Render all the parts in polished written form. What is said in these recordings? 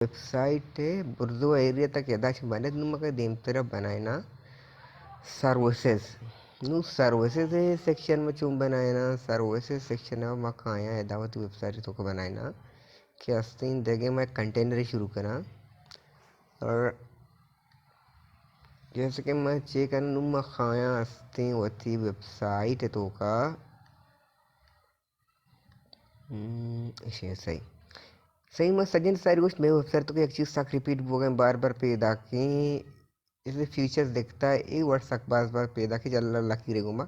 Website बुर्दो area तक यदाच बने नमक दीम तरह बनायना सर्विसेज नु सर्विसेज सेक्शन में चुम बनायना सर्विसेज सेक्शन में मका आया यदावत वेबसाइट तो को बनायना कि अस्तीन देगे मैं कंटेनर शुरू करा और जैसे कि मैं चेक कर नु मखाया अस्तीन वती वेबसाइट तो का इसे सही सही में सजन सारी कुछ मैं वेबसाइट तो एक चीज़ साक रिपीट हो गए बार बार पैदा की इसे फीचर्स देखता है एक वर्ड सक बार पैदा की जल्ला लकी रहेगा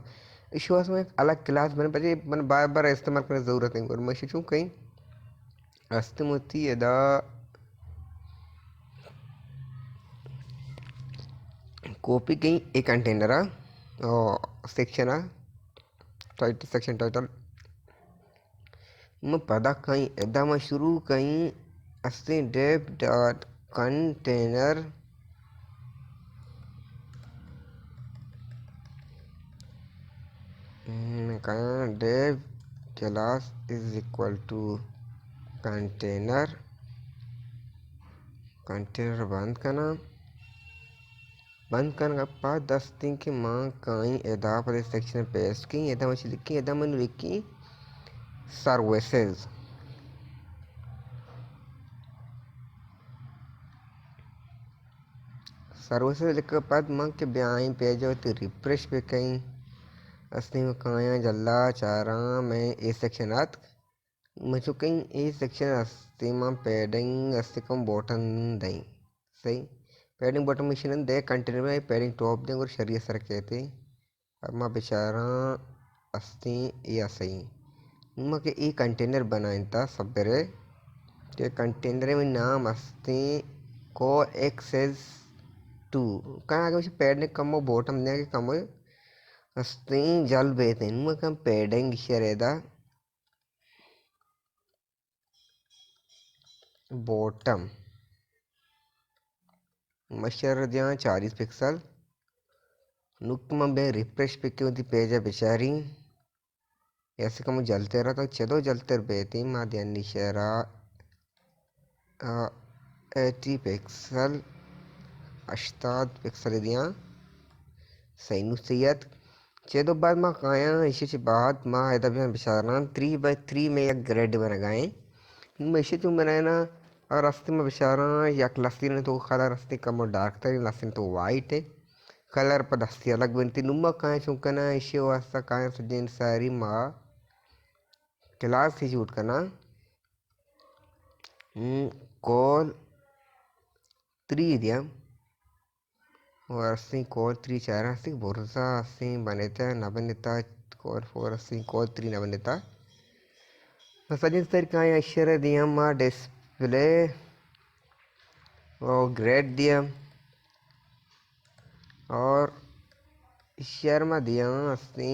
इस वास में एक अलग क्लास बने पर मन बार बार इस्तेमाल करने ज़रूरत नहीं और मैं सोचूं कहीं रास्ते में होती है दा कॉपी कहीं एक कंटेनर और सेक्शन टाइटल सेक्शन टाइटल मैं पता कहीं एदा मैं शुरू कहीं अस्ते डेव डॉट कंटेनर कहाँ div class is equal to container container बंद करना के बाद 10 दिन की माँ कहीं एदा पर सेक्शन पेस्ट की एदा मछली लिखी एदा मैंने लिखी सर्विसेज सर्विसेज लिखने के बाद माँ के ब्याह पेज होती रिफ्रेश पे कहीं असली में कहाँ जल्ला चारा मैं ए सेक्शन आत मुझे कहीं ए सेक्शन अस्ति में पैडिंग अस्ति कम बॉटम दई सही पैडिंग बॉटम मशीन दे कंटेनर में पैडिंग टॉप दें और शरीर सर कहते अब माँ बेचारा अस्ति या सही माँ के ए कंटेनर बनाए था सबरे के कंटेनर में नाम अस्ति को एक्सेस 2 कहाँ आगे मुझे पैडिंग कम बॉटम दे के कम अस्ति जल बेते इनमें कम पैडिंग शरेदा बॉटम मशर दिया 40 पिक्सल नुक्म बे रिफ्रेश पे क्यों थी पेज है बेचारी ऐसे कम जलते रहा तो चलो जलते बेती माँ दिया निशरा 80 पिक्सल 88 पिक्सल दिया सही नुसैयत चेदो बाद माँ काया इसे बाद माँ है तब बेचारा 3x3 में एक ग्रेड बन गए मैं इसे तुम बनाए ना और रास्ते में बेचारा या लस्सी ने तो खाला रास्ते कम डार्क था लस्सी तो वाइट है कलर पर दस्ती अलग बनती नुम्मा कहाँ चुकना इसे वास्ता कहाँ सजेन सारी माँ क्लास ही शूट करना कॉल 3 दिया और अस्सी कॉल 3 चार अस्सी भरोसा अस्सी बनेता न बनेता कॉल 4 अस्सी कॉल 3 न बनेता सजेन सारी कहाँ अक्षर दिया माँ डिस्प्ले और ग्रेड दिया और शेयर में दिया अस्सी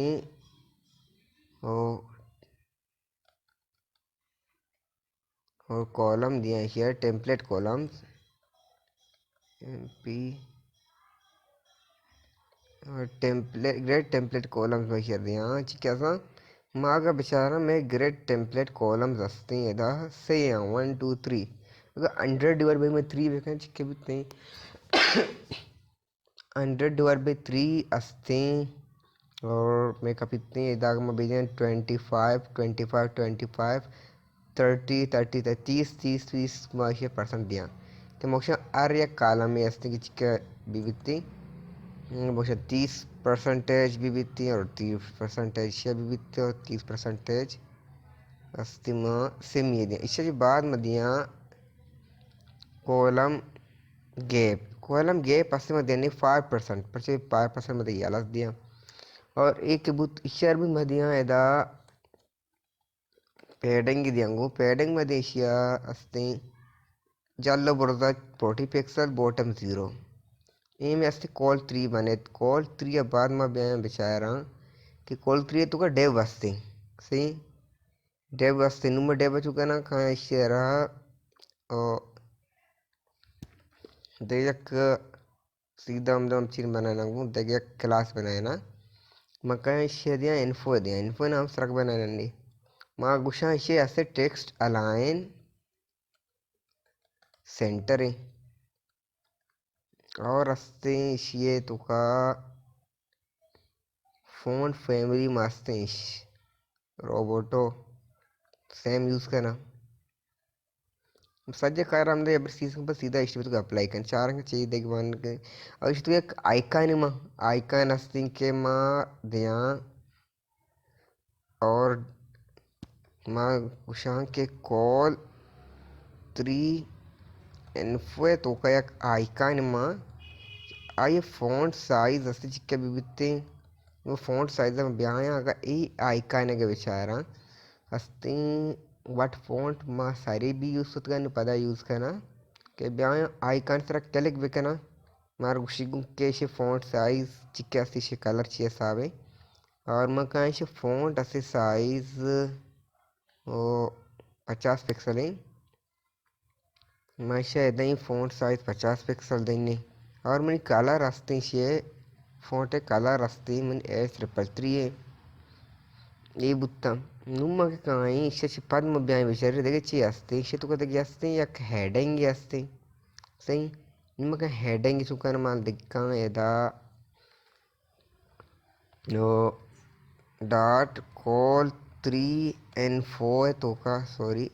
और कॉलम दिया शेयर टेम्पलेट कॉलम्स एमपी और ग्रेड टेम्पलेट कॉलम्स में शेयर दिया कैसा माँ का बेचारा में ग्रेड टेम्पलेट कॉलम्स हंसते हैं दा से 1 2 3 अगर 100 डिवाइड बाई में 3 बेखें चिक्के भी 100 डिवाइड बाई 3 हंसते और मैं कपितने दाग में भेजें 25 25 25 30 30 30 30 माशे परसेंट दिया तो मोक्ष आर्य कालम में अस्ति की चिक्के विविधि मोक्ष 30% विविधि और 30% से विविधि और 30% अस्ति में सेमी दिया इससे बाद में दिया कॉलम गैप अस्ति में देने 5% पर 5% में दिया अलग दिया और एक बुत इशर भी मदिया एदा पैडिंग दियांगो पैडिंग में देशिया अस्ति जल्लो बुरदा 40 पिक्सल बॉटम 0 ये में अस्ति कॉल 3 बने कॉल 3 या बाद में बेचारा कि कॉल 3 तो का डेव वस्ती सही डेव वस्ती नुम डेव चुका ना कहाँ इशरा और देख सीधा हम चीन बनाना देख क्लास बनाए ना मका दिया इन्फो नाम सरक बनाనండి మా గుషా ఇషే అసే టెక్స్ట్ అలైన్ सेंटर है और असते शिये तुका फोन फैमिली मास्ते रोबोटो सेम यूज़ करना सज्जे कार हमने अब सीजन पर सीधा इष्ट तो अप्लाई कर चार के चाहिए देख वन के और इष्ट एक आइकन मा आइकन अस्तिंग के माँ दिया और माँ उशां के कॉल 3 तो का एक आइकन माँ आई फ़ॉन्ट साइज अस्ति चिक्के बिबिते वो फ़ॉन्ट साइज में ब्याया अगर ई आइकन के बेचारा अस्ति वट फ़ॉन्ट माँ सारी भी यूज़ होता है पता यूज़ करना के ब्याया आइकन तरह तेलक बेकना मार गुशिगुम के शे फ़ॉन्ट साइज चिक्के अस्ति शे कलर चाहिए सावे और मैं शे फ़ॉन्ट अस्ति साइज वो 50 पिक्सल है मैं शायद ही फ़ॉन्ट साइज 50 पिक्सल देने और मैंने कलर अस्ते शे फ़ॉन्ट कलर अस्ते मैंने S333 है ये बुत्तम नुम्मा के काई इशे पद्म ब्याय विचारे देखे ची अस्ते इशे तो कदे अस्ते या हेडिंग अस्ते सही नुम्मा का हेडिंग सुकर माल दिक्का एदा नो डॉट कॉल 3 and 4 तो का सॉरी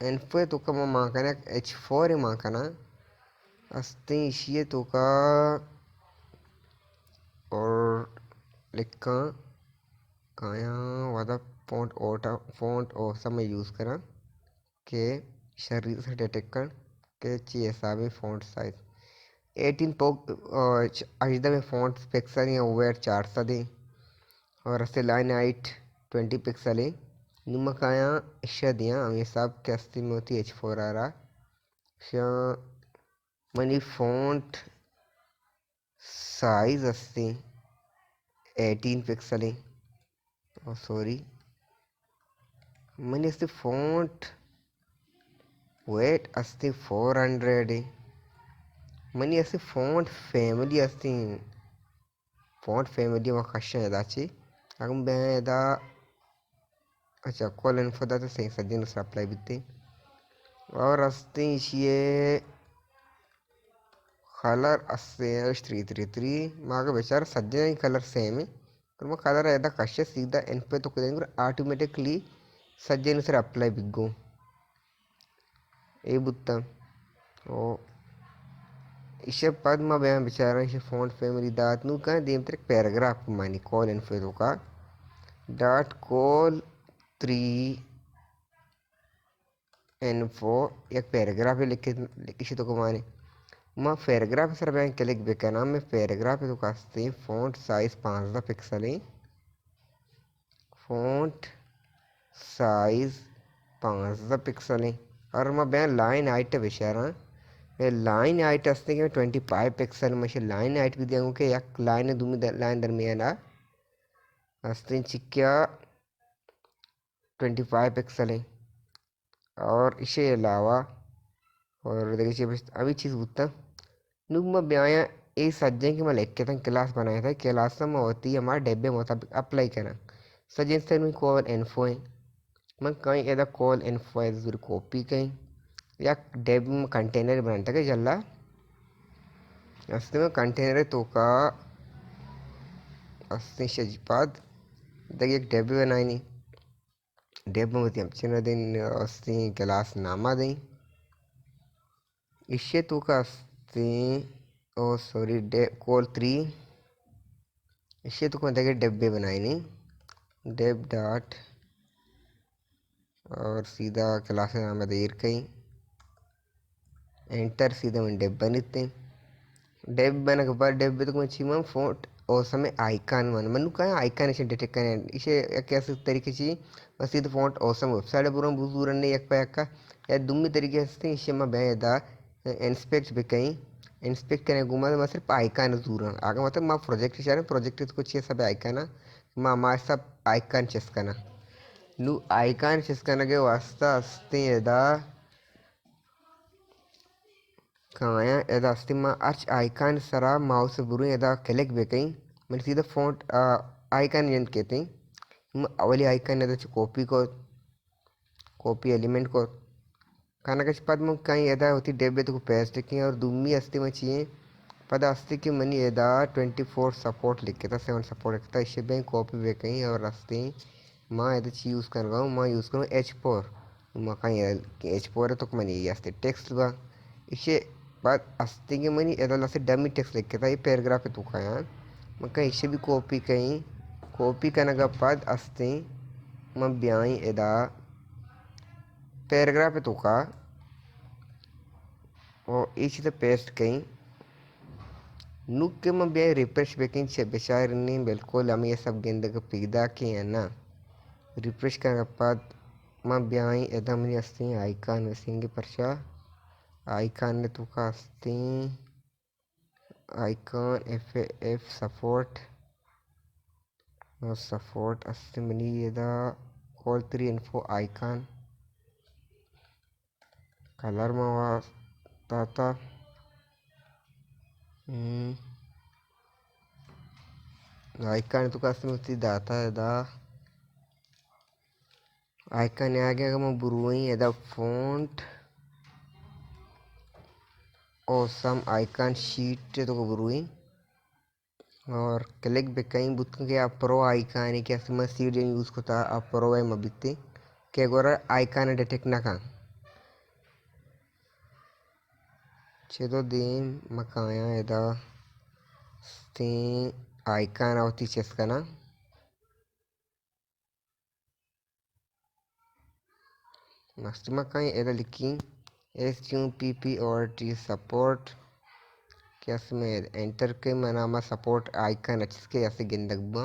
N4 तो का माँ करना H4 है माँ करना अस्ते इशिये तो का और लिखा काया वादा फ़ॉन्ट और सब में यूज़ करा के शरीर से डिटेक्ट कर के चाहिए साबे फ़ॉन्ट साइज 18 पोक अजदा में फ़ॉन्ट पिक्सल या ओवर 4 सा दे और अस्ते लाइन हाइट 20 पिक्सल है निम्मकाया इश्या दिया हम ये सब के अस्ती में होती H4 आ रहा शा मनी फ़ॉन्ट साइज अस्ती 18 पिक्सल है और सॉरी मनी अस्ती फ़ॉन्ट वेट अस्ती 400 है मनी अस्ती फ़ॉन्ट फैमिली वा कशन एदाची अगम बे एदा अच्छा कॉल इन्फो दा तो सही सज्जन उस अप्लाई बिते और अस्ती इशिये कलर अस्ते 333 मागा बेचारा सज्जन ही कलर सेम है पर मैं कलर एदा कश सीधा एन पे तो करेंगे ऑटोमेटिकली सज्जन उस अप्लाई बिगो ए बुत्ता ओ इसे पद में बयान बेचारा इसे फ़ॉन्ट फैमिली दात नु का देम तेरे पैराग्राफ मानी कॉल इन्फो तो का डॉट कॉल 3 and 4 एक पैराग्राफ लिखे लिखी तो को माने मैं पैराग्राफ सर बैंक के लिख बेकना मैं पैराग्राफ तो कास्ते फ़ॉन्ट साइज 5 पिक्सल है फ़ॉन्ट साइज 5 पिक्सल है और मैं बयान लाइन हाइट बेचारा ये लाइन हाइट असते कि 25 पिक्सल में लाइन हाइट भी देंगे कि एक लाइन दूमी लाइन दरमियान असते चिक्या 25 पिक्सल है और इसे अलावा और देखिए अभी चीज़ बुता नुमा ब्याया ए सज्जन की मैं लिख के था क्लास बनाया था क्लास में होती है हमारे डेब्बे मुताबिक अप्लाई करना सज्जन से मैं कॉल इन्फो है मैं कहीं एदा कॉल इन्फो है जरूर कॉपी कहीं या डेब में कंटेनर बनाता है जल्ला अस्ते में कंटेनर तो का अस्ते शजपाद देखिए एक डेब बनाई नहीं डेब में होती हम चिन्ह दिन अस्ते क्लास नामा दें इसे तो का अस्ते ओ सॉरी डे कॉल 3 इसे तो देखिए डेब्बे बनाई नहीं डेब डॉट और सीधा क्लास नाम देर कहीं एंटर सीधा मैं डेब बनिते डेब बना के बाद डेब तो मैं चीमा फोट और समय आइकन मनु का आइकन इसे डिटेक्ट करें इसे कैसे तरीके से बस सीधा फोट औसम वेबसाइट पूरा बुजूर ने एक पैका या दुम्मी तरीके से इसे मैं बेदा इंस्पेक्ट भी कहीं इंस्पेक्ट करने घुमा मैं सिर्फ आइकन दूर आगे मतलब मैं प्रोजेक्ट चाह प्रोजेक्ट कुछ ये सब आइकन मैं हमारे सब आइकन चेस करना नु आइकन चेस करने के वास्ता अस्ते एदा काया एदा अस्ति मा अर्च आइकन सरा माउस बुरु एदा क्लिक बेकई मैं सीधा फ़ॉन्ट आइकन जन कहते हैं अवली आइकन एदा कॉपी एलिमेंट को కనకచిపాత ముక్క ఏదా అవుతి డెబ్బెతుకు పేస్ట్కి और दुम्मी अस्ति मचिए पद अस्ति की मनी एदा 24 सपोर्ट लिखे था 7 सपोर्ट लिखता इसे बैंक कॉपी वे कहीं और अस्ति माँ एदा ची यूज़ कर रहा हूँ माँ यूज़ करूँ H4 माँ कहीं H4 है तो मनी ये अस्ति टेक्स्ट बा इसे बाद अस्ति की मनी एदा लसे डमी टेक्स्ट लिखे था ये पैराग्राफ है तो कहाँ माँ कहीं इसे भी कॉपी करने का बाद अस्ति माँ ब्याई एदा पैराग्राफ है तो का और इसे पेस्ट कहीं नुक में बे रिफ्रेश बेकिंग से बेचारनी बिल्कुल हम ये सब गेंद का पिगदा के है ना रिफ्रेश करने के बाद मैं ब्याई एकदम नहीं अस्ती आइकन वैसेंगे परशा आइकन ने तो का अस्ती आइकन एफ सपोर्ट अस्ती मनी ये दा कॉल 3 इन्फो आइकन कलर में ताता आइकन तो कास्ती में दाता है दा आइकन आ गया मैं बुरुई है दा फॉन्ट और सम आइकन शीट तो को बुरुई और क्लिक बेकई बुत के अप्रो आइकन के असम सीड यूज कोता अप्रो वे मबिते के गोरा आइकन डिटेक्ट ना का चेदो दिन मकाया एदा ते आइकन आवती चेस कना मस्त मकाई एदा लिखी SUPPORT सपोर्ट क्या में एंटर के मनामा सपोर्ट आइकन अच्छे ऐसे गिंदगबा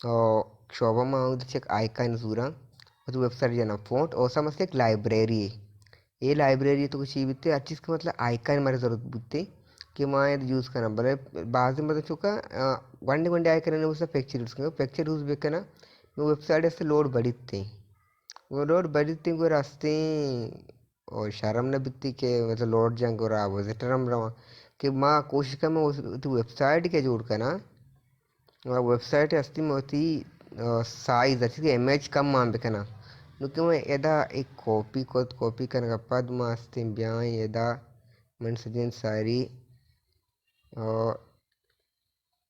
और शोभा में चेक आइकन जूरा तो वेबसाइट जाना फोट और समझ एक लाइब्रेरी ये लाइब्रेरी तो कुछ बीते अच्छी का मतलब आइकन हमारी ज़रूरत बीते कि मैं यूज़ करना बोले बाद में मतलब चुका वंडे वंडे आइकन ने उससे पिक्चर यूज़ बेकना वो वेबसाइट से लोड बड़ी थी वो लोड बड़ी थी को रास्ते और शर्म न बिकती के मतलब लोड जंग और आ विजिटरम रहा कि माँ कोशिश कर मैं उस वेबसाइट के जोड़ करना वेबसाइट अस्ति में होती साइज अच्छी इमेज कम मां बेकना नुके मैं एदा एक कॉपी करने का पद में अस्ति ब्याह एदा मन सजन सारी और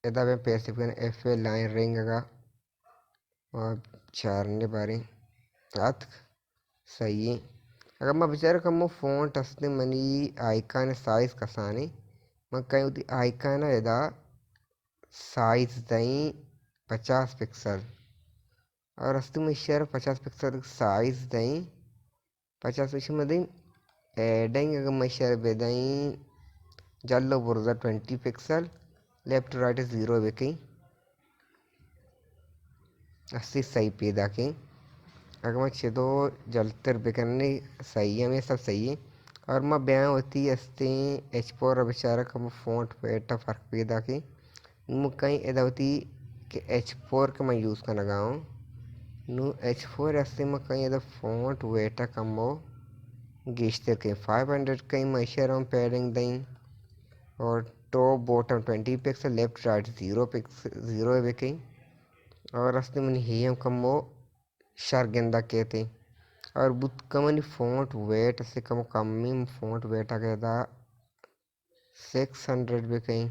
एदा मैं पैसे करना FL लाइन रेंगेगा और चारने बारे रात सही है अगर मैं बेचारा कम फ़ॉन्ट अस्ते मनी आइकन साइज कसाने मैं कहीं होती आइकन एदा साइज दई 50 पिक्सल और अस्ति में शेयर 50 पिक्सल साइज दई 50 पिक्सल में दई एडिंग अगर मैं शेयर बेदई जल्लो बुरजा 20 पिक्सल लेफ्ट राइट 0 बेकई 80 सही पैदा की अगर मैं छेदो जलतर बेकने सही है मैं सब सही है और मैं ब्याह होती अस्ते H4 बेचारा कम फ़ॉन्ट पेटा फ़र्क पैदा की कहीं एदा होती कि H4 का मैं यूज़ करना गाऊँ नु H4 अस्ते में कहीं एदा फ़ॉन्ट वेटा कम हो गेस्टर के 500 कहीं मैं शेयर हम पैडिंग दें और top bottom 20 pixel left right 0 pixel 0 है कहीं और रास्ते में ही हम कम हो शर गेंदा कहते और बुत कमनी फ़ॉन्ट वेट से कम ही फ़ॉन्ट वेट आ गया था 600 भी कहीं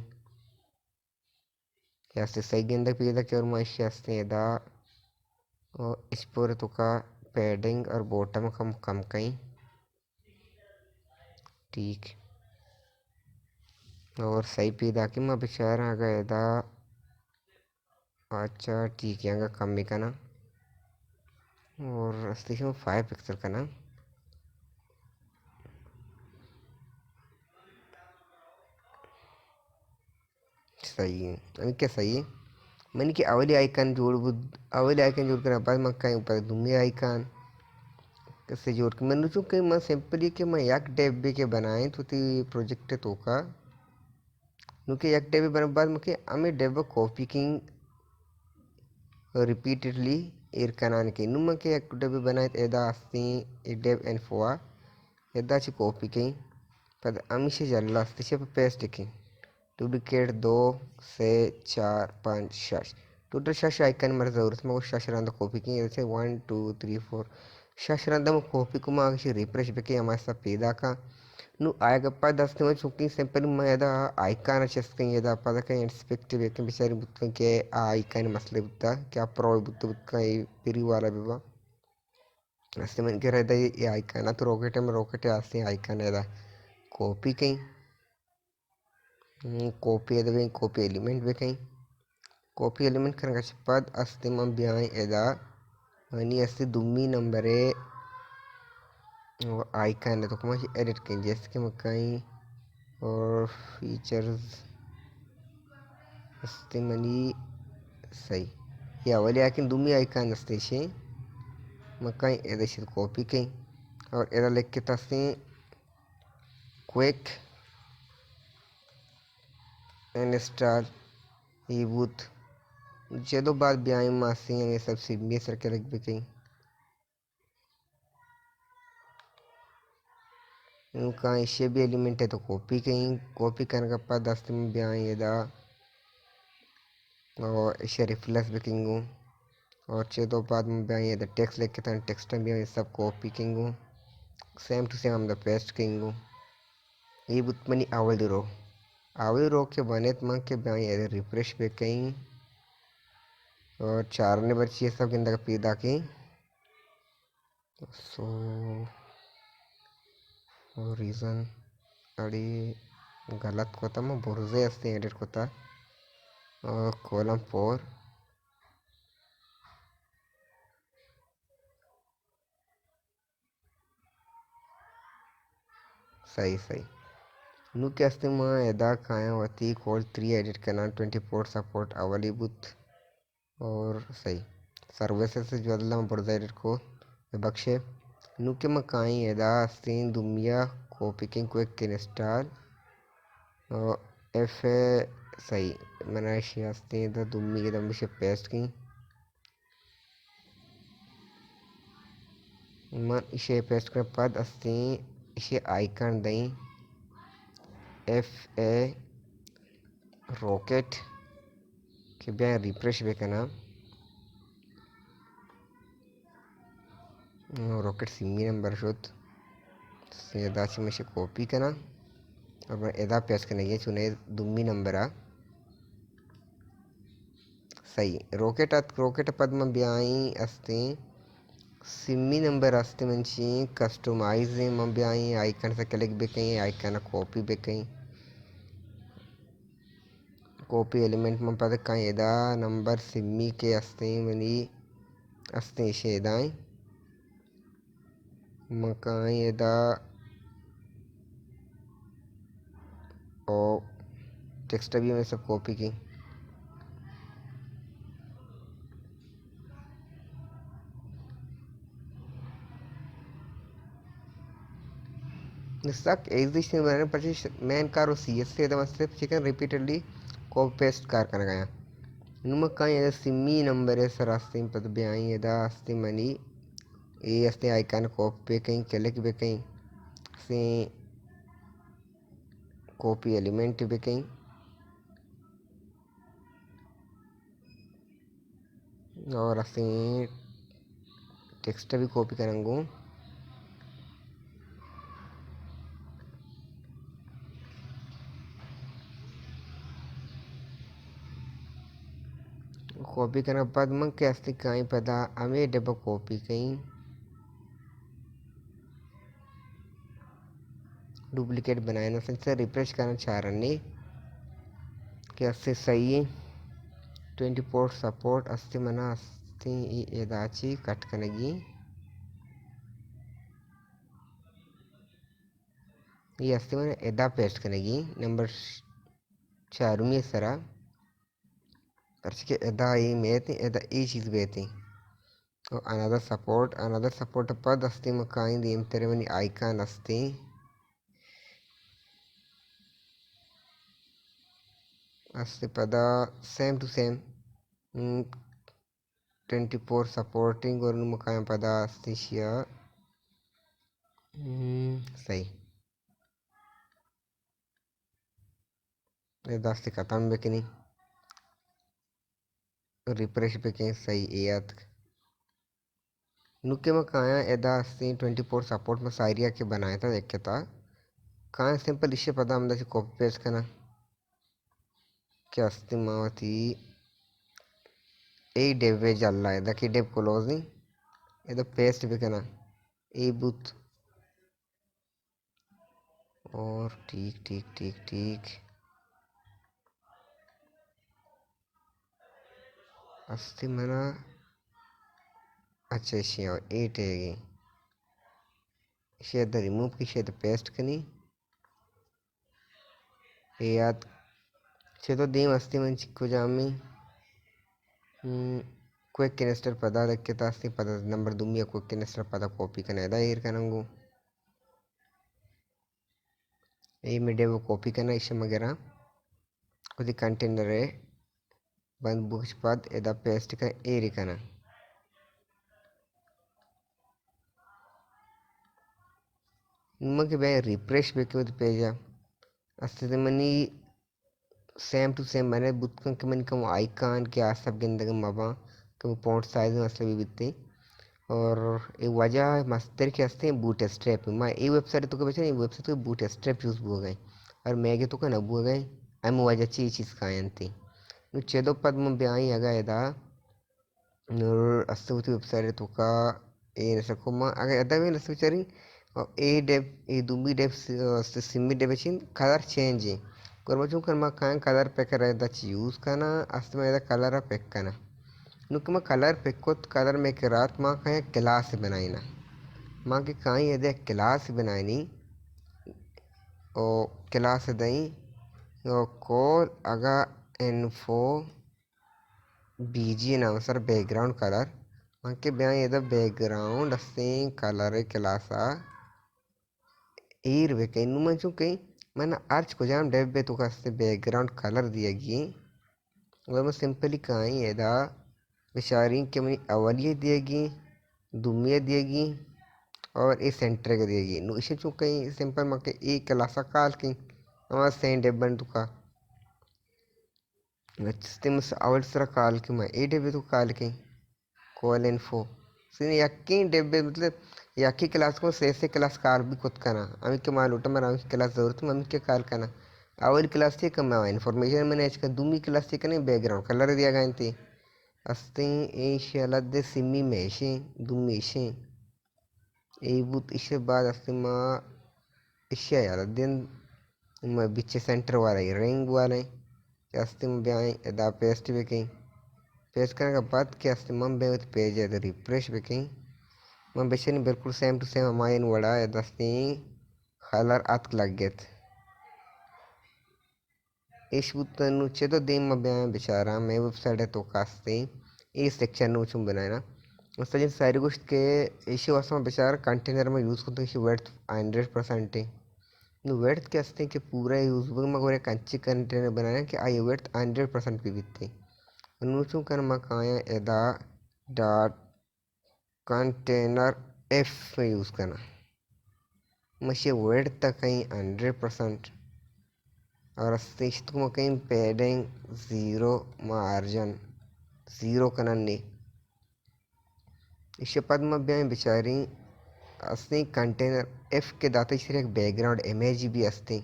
ऐसे सही गेंदा पीदा के और माइश ऐसे दा और इस पर तो का पैडिंग और बॉटम कम कहीं ठीक और सही पीदा कि मैं बेचारा आ गया था अच्छा ठीक है कम भी करना और देखिए 5 पिक्सल का ना सही है अभी क्या सही है मैंने कि अवली आइकन जोड़ कर बाद मैं कहीं ऊपर दूंगी आइकन कैसे जोड़ के मैंने जो कि मैं सिंपली कि मैं एक डेब के बनाए तो ती प्रोजेक्ट तो का नुके एक डेब बने बाद मैं हमें डेब कॉपी किंग रिपीटेडली इरकनान के नुमा के एक डेब बनाए एदा आस्ती एक डेब एनफोआ एदा ची कॉपी किंग पद अमीशे जल्ला आस्ती से पेस्ट किंग डुप्लिकेट 2 से 4 5 6 टोटल 6 आइकन मेरे ज़रूरत में वो 6 रंदा कॉपी की जैसे 1 2 3 4 Shashrandam kopi kuma aksi refresh beke amasa peda ka nu ayagappa dastema chuki sempre maeda icon chesken yeda pada ka inspect beke bisari butkan ke icon masle butta क्या pro butta butta e piri wala biwa astemen ke reda e icon to rocket asti icon eda copy कहीं copy eda ben copy element be कहीं copy element kan gachpad astema biai eda ani asti dummi number icon है तो kuma edit कहीं जैसे कि मकाई और features असते मनी सही या वाले आकिन दुमी icon असते शे मकाई एदा शे कॉपी कहीं और एदा लिख के तस्ते क्विक इंस्टॉल ई बूथ जदो बाद ब्याई मासी ये सब सिम्बी सर के लिख भी कहीं उनका इसे भी एलिमेंट है तो कॉपी कहीं कॉपी करने का बाद दस्ते में ब्याई एदा और इसे रिफ्लेक्स भी कहीं और चेदो बाद में ब्याई एदा टेक्स्ट लिख के तान टेक्स्ट में भी सब कॉपी कहीं सेम टू सेम हम द पेस्ट कहीं ये बुत मनी आवल रो के बने मंग के ब्याई एदा रिफ्रेश भी कहीं और चारने बच्ची सब किंदा का पीदा की सो रीज़न अड़ी गलत कोता मैं बुर्जे अस्ते एडिट कोता और कॉलम 4 सही नु के अस्ते मैं एदा काया वती कॉल 3 एडिट करना 24 सपोर्ट अवली बुत और सही सर्विसेस से जो अल्लाह बुर्जा एडिट को बख्शे नु के मैं काई एदा अस्ते दुमिया कॉपी किंग क्विक इंस्टॉल और एफ सही मैंने अस्ते दा दुमी के दम से पेस्ट की मन इसे पेस्ट कर बाद अस्ते इसे आइकन दई एफ ए रॉकेट के ब्याह रिफ्रेश बेकना रॉकेट सिमी नंबर शोत से दाची में से कॉपी करना और एदा पेस्ट करना ये चुने दुम्मी नंबर आ सही रॉकेट पद में ब्याई अस्ते सिमी नंबर अस्ते मंची कस्टमाइज में ब्याई आइकन से क्लिक बेकई आइकन कॉपी बेकई कॉपी एलिमेंट में पद का एदा नंबर सिमी के अस्ते मनी अस्ते शेदाई मकाई एदा और टेक्स्ट भी मैं सब कॉपी की निस्ताक एग्जिस्टिंग बनाने पर मैन कार और सी एस से एदा मतलब chicken repeatedly copy paste car करना गया नुमका एदा सिमी नंबर है सर अस्ते पद ब्याई एदा अस्ते मनी ए अस्ते आइकन कॉपी पे कहीं क्लिक पे कहीं से कॉपी एलिमेंट पे कहीं और अस्ते टेक्स्ट भी कॉपी करेंगे कॉपी करना बाद मंग के अस्ते कहीं पता हमें डब्बा कॉपी कहीं डुप्लीकेट बनाए ना से रिफ्रेश करना चाह रहे कि अस्ते सही 24 सपोर्ट अस्ते मना अस्ते एदाची कट कनेगी ये अस्ते मना एदा पेस्ट कनेगी नंबर 4 में सरा के एदा ये मेते एदा ये चीज़ बेते और अनदर सपोर्ट पद अस्ते मकाई दीम तेरे मनी आइकन अस्ते पदा सेम टू सेम 24 सपोर्टिंग और मकाई पदा अस्ते शिया सही एदा अस्ते खत्म बेकनी रिफ्रेश बेकें सही एयत नुके में कहाँ एदा 24 सपोर्ट में साइरिया के बनाया था देख के था कहाँ सिंपल इसे पता हम जैसे कॉपी पेस्ट करना क्या अस्ती मावती ए डेव वे जल्ला है कि डेव क्लोज नहीं ये तो पेस्ट भी करना ए बुत और ठीक ठीक ठीक ठीक अस्ती मना अच्छा इसे और 8 है इसे रिमूव की इसे पेस्ट करनी ये याद छे तो दीम अस्ती मन चिक्को जामी क्विक कैनिस्टर पदा देख के तास्ती पदा नंबर दुमिया क्विक कैनिस्टर पदा कॉपी करना है दायर करूँगू ये मीडिया वो कॉपी करना इसे वगैरह कुछ कंटेनर है बंद बुक्स बाद एदा पेस्ट का ए रिकना निम्मके बे रिफ्रेश बेके वो पेजा अस्ते मनी सेम टू सेम मैंने बुतकं के मन कम आइकन के आसब गिंदग मबा कम फॉन्ट साइज मसले भी बित्ते और ये वजह मस्तर के हस्ते बूट स्ट्रैप मैं ये वेबसाइट तो कभी ये वेबसाइट तो बूट स्ट्रैप यूज़ हो गए और मैगे तो का न हो गए हम वजह चीज़ कायन थी नु चेदो पद में ब्याई अगा एदा नूर अस्तुति वेबसाइट तो का ये सको मां अगर एदा भी नस विचारी और ए डेव ए दुबी डेव सिमी डेव चिन कलर चेंज है gorbacho kan ma kan color picker da use kana asma da color pick kana नुक ma color pick को color में के रात माँ कहीं क्लास बनाई ना माँ के कहीं यदि क्लास बनाई और क्लास दई और कॉल अगा इन्फो बीजी नाम सर बैकग्राउंड कलर माँ के बयान यदि बैकग्राउंड अस्ते कलर क्लासा ईर वे कहीं नुमा चुके कहीं मैंने अर्च को जाम डेव बे तो कास्ते बैकग्राउंड कलर दिया गी वह मैं सिंपली कहीं एदा बेचारी के मनी अवलिये दिएगी दुमिया दिएगी और ये सेंटर के दिएगी नु इसे चुके कहीं सिंपल मके एक क्लासा काल की हमारा सेंट डेव बन तुका नचते मुझ अवल सरा काल की मैं ए डेव तो काल की कॉल इन्फो सिने यक्की डेब्बे मतलब यक्की क्लास को से क्लास काल भी खुद करना अमी के माल उठा मरा अमी क्लास जरूरत है अमी के काल करना अवल क्लास थी कम इन्फॉर्मेशन मैंने आज का दूमी क्लास थी कने बैकग्राउंड कलर दिया गया थी अस्ते ऐश अलग सिमी मेशे दुमेशे ए बुत इसे बाद अस्ते माँ इसे यार दिन मैं बिचे सेंटर वाला ही रिंग वाला ही अस्ते में ब्याह एदा पेस्ट भी कहीं पेस्ट करने के बाद क्या अस्ते मम बे पेज है रिफ्रेश भी कहीं मैं बेचैनी बिल्कुल सेम टू सेम हमारे वड़ा है दस्ती खालर अत लग गए थे इस बुतन नुचे तो दिन में बयान बेचारा मैं वेबसाइट है तो कास्ते इस सेक्शन नुचुम बनाए ना उस तरह सारी कुछ के इसी वास्तव में बेचारा कंटेनर में यूज़ करते हैं वर्थ 100% है नु वर्थ के हस्ते कि पूरा यूज़ में गोरे कंची कंटेनर बनाना कि आई वर्थ 100% भी बिकते नुचुम कर मकाया एदा डॉट कंटेनर एफ में यूज़ करना मशे वर्ड तक कहीं 100% और अस्तित्व में कहीं पैडिंग ज़ीरो मार्जिन ज़ीरो कनन्नी इसे पद में भी बेचारी असली कंटेनर एफ के दाते सिर्फ एक बैकग्राउंड इमेज भी असती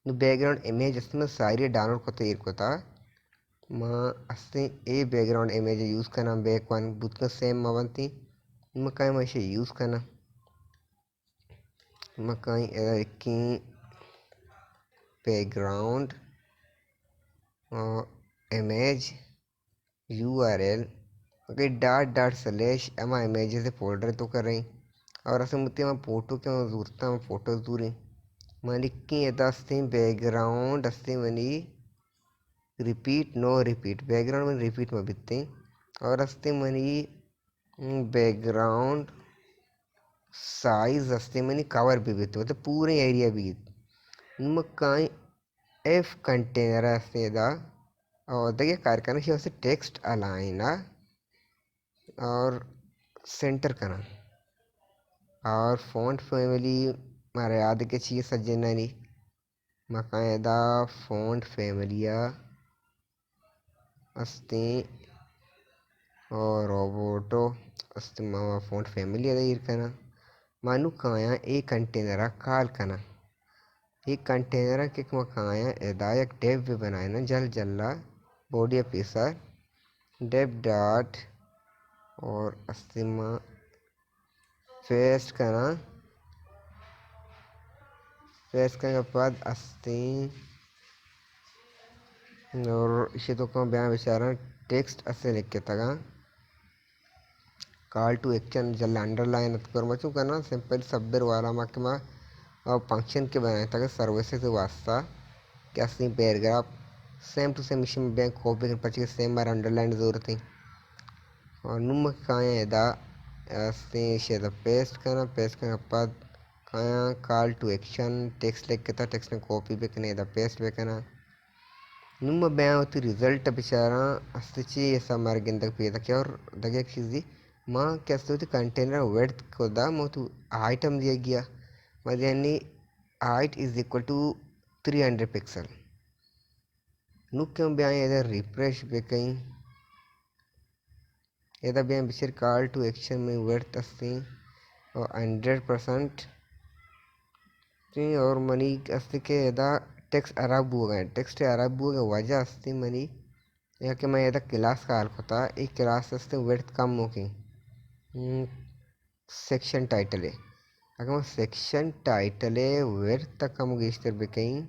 नु बैकग्राउंड इमेज असली में सारी डाउनलोड को तैयार को था माँ असली ए बैकग्राउंड इमेज यूज़ करना बैक वन बुत का सेम मवंती मकाई में इसे यूज़ करना मकाई की background image URL okay dot dot slash एमा इमेजेस से फोल्डर तो कर रही और असं मुझे मैं फोटो के जरूरत है फोटो दूरी मालिक की अस्ते बैकग्राउंड अस्ते मनी रिपीट नो रिपीट बैकग्राउंड में रिपीट में बिकते और अस्ते मनी बैकग्राउंड साइज अस्ते मनी कवर भी बिकते मतलब पूरे एरिया भी मकाई एफ कंटेनर अस्ते दा और देखिए कारखाना से वैसे टेक्स्ट अलाइन और सेंटर करना और फ़ॉन्ट फैमिली मारे याद के चाहिए सज्जना नहीं मकायदा फ़ॉन्ट फैमिलिया अस्ते और रोबोटो अस्तिमा फ़ॉन्ट फैमिली अदा इरकना मानु काया एक कंटेनर काल कना एक कंटेनर के मकाया एदायक डेव भी बनाए ना जल जल्ला बॉडी पीसर डेव डॉट और अस्तिमा पेस्ट करना पेस्ट करने के बाद अस्ती और इसे तो कम बयान विचारण टेक्स्ट असे लिख के तगा कॉल टू एक्शन जल अंडरलाइन कर मचू करना सिंपल सब्दर वाला माके मा और फंक्शन के बनाए तक सर्विसेज वास्ता क्या सी पैराग्राफ सेम टू सेम इसी में बैंक कॉपी कर पची सेम बार अंडरलाइन जरूरत है और नुम काया एदा अस्ती इसे तो पेस्ट करने के बाद काया कॉल टू एक्शन टेक्स्ट लिख के था टेक्स्ट में कॉपी भी करने एदा पेस्ट भी करना ನಿಮ್ಮ ಬ್ಯಾಂಕ್ रिजल्ट बेचारा अस्तिची ऐसा मार गिंदक पिए क्या और दगे चीज़ी माँ क्या सोचती कंटेनर वेट को दा मो तो आइटम दिया गया मतलब यानी height is equal to 300 pixel नु क्यों ब्याह इधर रिफ्रेश पे कहीं इधर ब्याह बिचर कॉल टू एक्शन में वेट अस्ती और 100% और मनी अस्ति के इधर टेक्स्ट अरब हुआ है टेक्स्ट अरब हुआ वजह अस्ति मनी याके मैं इधर क्लास का हाल होता एक क्लास अस्ति वेट कम होगी सेक्शन टाइटल है अगर मैं सेक्शन टाइटल है वेट तक कम होगी इस तरह कहीं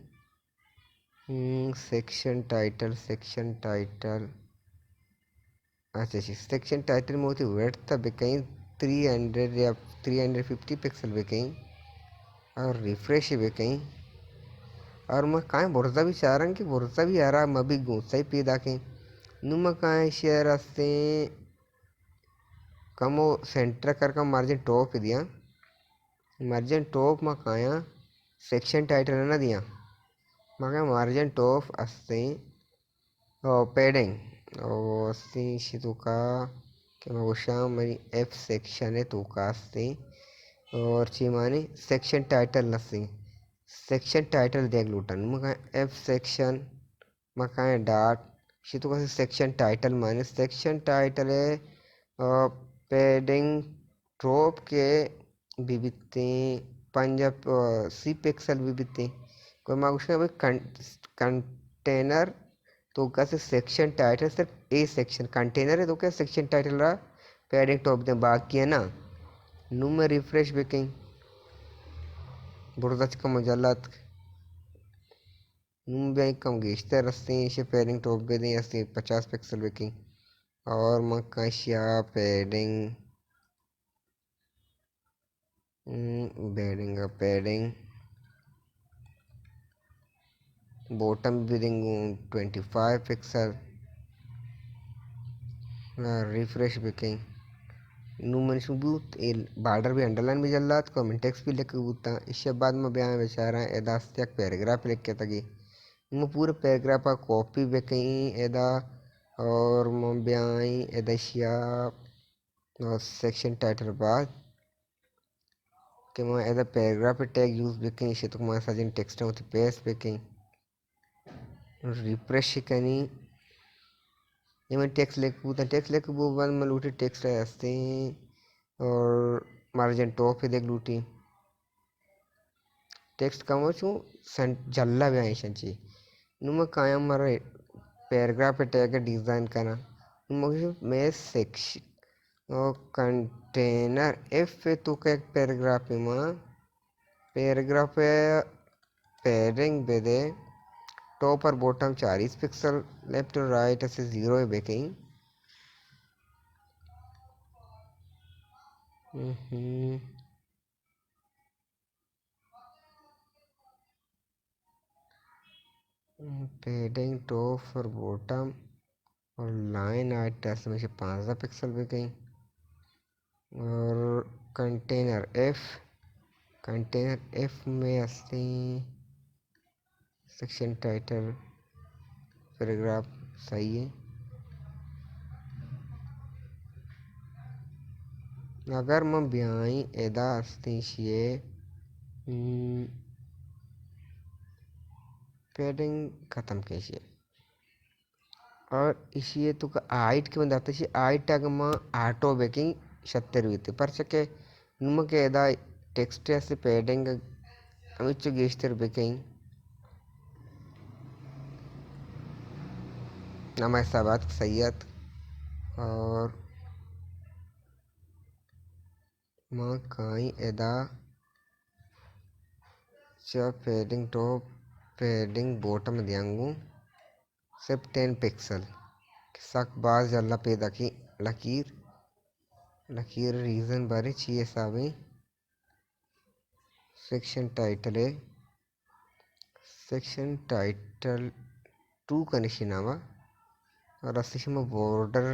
सेक्शन टाइटल अच्छा अच्छा सेक्शन टाइटल में होती वेट तक कहीं 300 या 350 पिक्सल भी कहीं और रिफ्रेश भी कहीं और मैं कहाँ बोरसा भी चाह रहा कि बोरसा भी आ रहा मैं भी गुस्सा ही पी दाके नुमा कहाँ शेयर अस्ते कमो सेंटर कर का मार्जिन टॉप दिया मार्जिन टॉप में कहाँ सेक्शन टाइटल ना दिया मग मार्जिन टॉप अस्ते पेडिंग और अस्ते तुका कि मैं गुस्सा मेरी एफ सेक्शन है तुका अस्ते और चीमानी सेक्शन टाइटल नसी सेक्शन टाइटल देख लूटन मग एफ सेक्शन मकाए डॉट शितु का सेक्शन टाइटल माने सेक्शन टाइटल है पेडिंग ट्रोप के बिबिते पंजाब सी पिक्सल बिबिते कोई माँ उसने अभी कंटेनर तो कैसे सेक्शन टाइटल सिर्फ ए सेक्शन कंटेनर है तो क्या सेक्शन टाइटल रहा पेडिंग टॉप दे बाकी है ना नू में रिफ्रेश भी कहीं बुरदच का मजालत बैंक कम गेस्टर रस्ते इसे पेडिंग टॉप पे दें अस्ते 50 पिक्सल बेकिंग और मकाशिया पेडिंग पेडिंग बॉटम भी देंगे 25 पिक्सल रिफ्रेश बेकिंग नू मन सुबूत बॉर्डर भी अंडरलाइन भी जल्ला कमेंट टेक्स्ट भी लिख बूता इसके बाद में बयान बेचारा एदास तक पैराग्राफ लिख के तगी मैं पूरे पैराग्राफ का कॉपी भी कहीं एदा और मैं बयान एदाशिया और सेक्शन टाइटल बाद कि मैं एदा पैराग्राफ टैग यूज भी कहीं इसे तो मैं सजिन टेक्स्ट होती पेस्ट भी कहीं रिफ्रेश कनी ये मैं टेक्स्ट लिख वो बाद में लूटी टेक्स्ट हंसते और मार्जिन टॉप पे देख लूटी टेक्स्ट कम हो चूँ जल्ला भी आई संची नुमा कायम मरे पैराग्राफ पे टैग डिज़ाइन करना मुझे मैं सेक्शन और कंटेनर एफ पे तो का एक पैराग्राफ में पैराग्राफ पे पैडिंग पे दे टॉप और बॉटम 40 पिक्सल लेफ्ट और राइट ऐसे 0 है बेकिंग पैडिंग टॉप और बॉटम और लाइन आर्ट में से 15 पिक्सल बेकिंग और कंटेनर एफ में असली सेक्शन टाइटल पैराग्राफ सही है अगर मैं ब्याई एदा अस्तिशिये पैडिंग ख़त्म कीजिए और इसी तो का आइट के बंद आता है आइट अगमा आटो बेकिंग 70 पर चके नुमा के एदा टेक्स्ट ऐसे पेडिंग अमिच्छ गेस्टर बेकिंग nama sahabat सैयद और माँ काई एदा च पेडिंग टॉप पेडिंग बॉटम दियांगू सिर्फ 10 पिक्सल सक बाज जल्ला पैदा की लकीर लकीर रीजन बारे चाहिए साबे सेक्शन टाइटल है सेक्शन टाइटल 2 का निशानावा और अस्तिशम बॉर्डर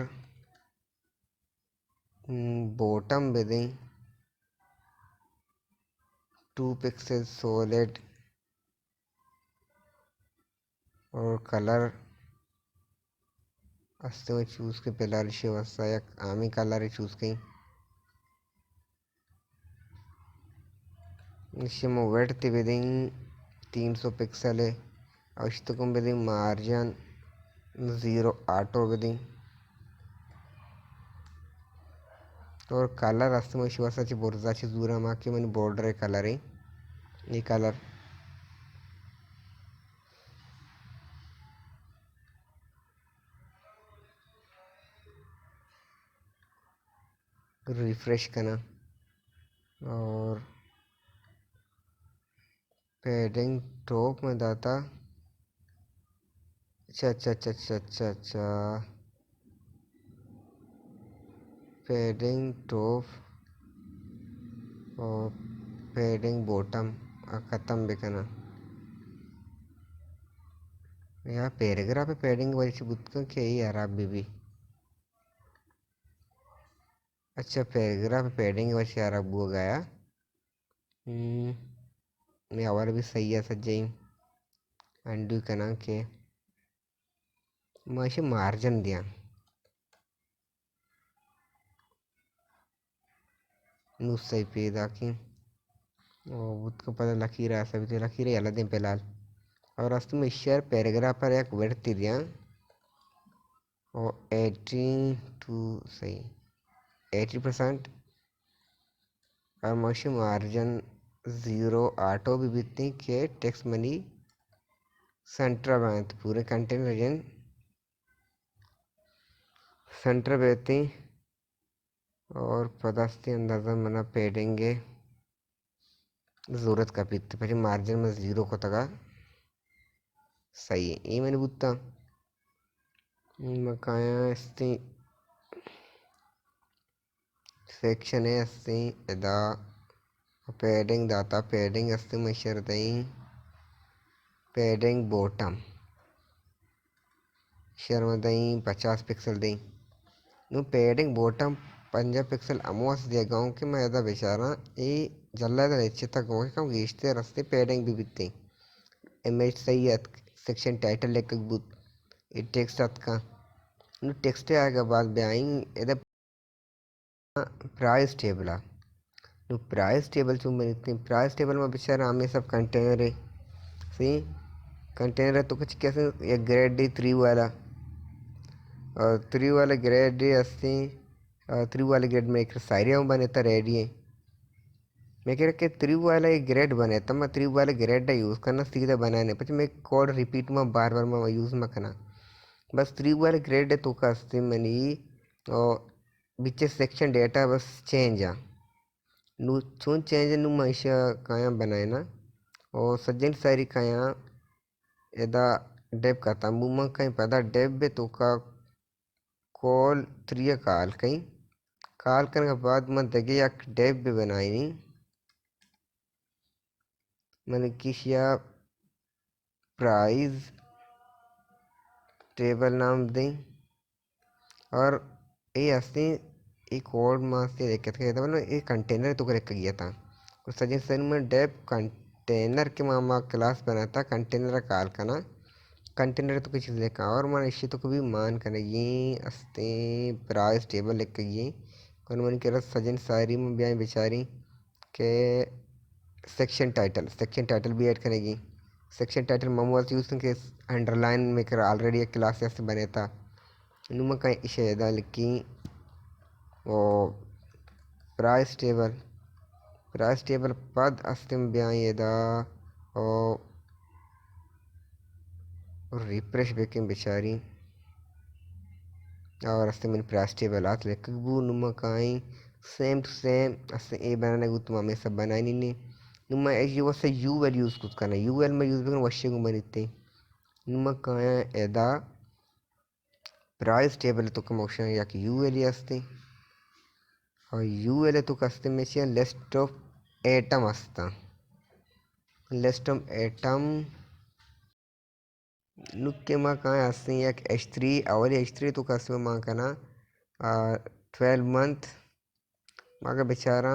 बॉटम बेदें 2 पिक्सल सॉलिड और कलर अस्ते में चूज़ के पिलार शिवसायक आमी कलर चूज़ कहीं निश्चय वेट तिवेदिंग 300 पिक्सल है अवश्यकम बेदिंग मार्जिन 0 ऑटो बेदिंग और कलर अस्ते में शिवसाची बोर्जाची दूरा माँ के मैंने बॉर्डर कलर है ये कलर रिफ्रेश करना और पैडिंग टॉप में दाता अच्छा पैडिंग टॉप और पैडिंग बॉटम ख़त्म भी करना यार पैराग्राफ है पैडिंग वजह से बुत के ही यार आप भी अच्छा पैराग्राफ पैडिंग वजह से यार अब वो गया मैं और भी सही है सज्जई अंडू करना के मैं मार्जिन दिया नुस सही पैदा की और बुत को पता लकीर है सभी तो लकीर है अलग दिन पेलाल और अस्त में शेयर पैराग्राफ पर एक वर्ड दिया और 18 टू सही 80% और मशी मार्जिन 0 ऑटो भी बीतती के टेक्स्ट मनी सेंटर में तो पूरे कंटेंट रीजन सेंटर बेहती और पदास्ती अंदाज़ा मना पेडेंगे ज़रूरत का पीते फिर मार्जिन में 0 को तका सही है ये मैंने बुत्ता मकाया इस्ती सेक्शन है इस्ती एदा पैडिंग दाता पैडिंग इस्ती मशर दई पैडिंग बॉटम शर्मा दई 50 पिक्सल दई नु पैडिंग बॉटम 5 पिक्सल अमोस दिया गाँव के मैं एदा बेचारा ये जल्ला दा अच्छे तक गाँव के कम गीश्ते रास्ते पैडिंग भी बिकते इमेज सही है सेक्शन टाइटल लेकर बुत ये टेक्स्ट का नु टेक्स्ट आएगा बाद ब्याइंग एदा प्राइस टेबल आ नु प्राइस टेबल चुम बनते प्राइस टेबल में बेचारा हमें सब कंटेनर है सही कंटेनर है तो कुछ कैसे एक ग्रेड डी 3 वाला और 3 वाला ग्रेड डी अस्सी 3 वाले ग्रेड में एक साइरिया बने था रेडी है मैं कह रहा कि 3 वाला एक ग्रेड बने तब मैं 3 वाले ग्रेड यूज़ करना सीधा बनाने पची मैं कोड रिपीट में बार बार में यूज़ में करना बस 3 वाले ग्रेड है तो का अस्ती मनी और बीचे सेक्शन डेटा बस चेंज आ नु चून चेंज नु महीशा काया बनाए ना और सज्जन सारी काया एदा डेप करता मुँह कहीं पता डेप बे तो का कॉल 3 काल कहीं काल करने के बाद मैं दगे एक डेप भी बनाई नहीं मैंने किसिया प्राइस टेबल नाम दें और ये अस्ती एक और मास से देखे थे मतलब ये कंटेनर तो कर गया था और सजेशन में डेप कंटेनर के मामा क्लास बना था कंटेनर काल का ना कंटेनर तो कुछ देखा और मन इसी तो कभी मान कर ये अस्ते प्राइस टेबल लेके ये कौन मन के रस सजन सारी में ब्याह बेचारी के सेक्शन टाइटल भी ऐड करेगी सेक्शन टाइटल ममूल यूज़ के अंडरलाइन में कर ऑलरेडी एक क्लास से बने था नुमा का इशे लिखी वो प्राइस टेबल पद अस्तिम ब्यायदा और रिफ्रेश बेकिंग बेचारी और अस्ते मैंने प्राइस टेबल आत लेकर वो नुमा काई सेम टू सेम अस्ते ए बनाने को तुम हमें सब बनाई नहीं नुमा ये वैसे यूएल यूज़ कुछ करना यूएल में यूज़ करना वैसे को बनिते नुमा काया एदा प्राइस टेबल तो कम ऑप्शन या कि यूएल असते और यूएल तो कस्ते में से लिस्ट ऑफ एटम असता लिस्ट ऑफ एटम नुक्के माँ कहाँ असते एक H3 और H3 तो कस्ते माँ का ना 12 मंथ माँ का बेचारा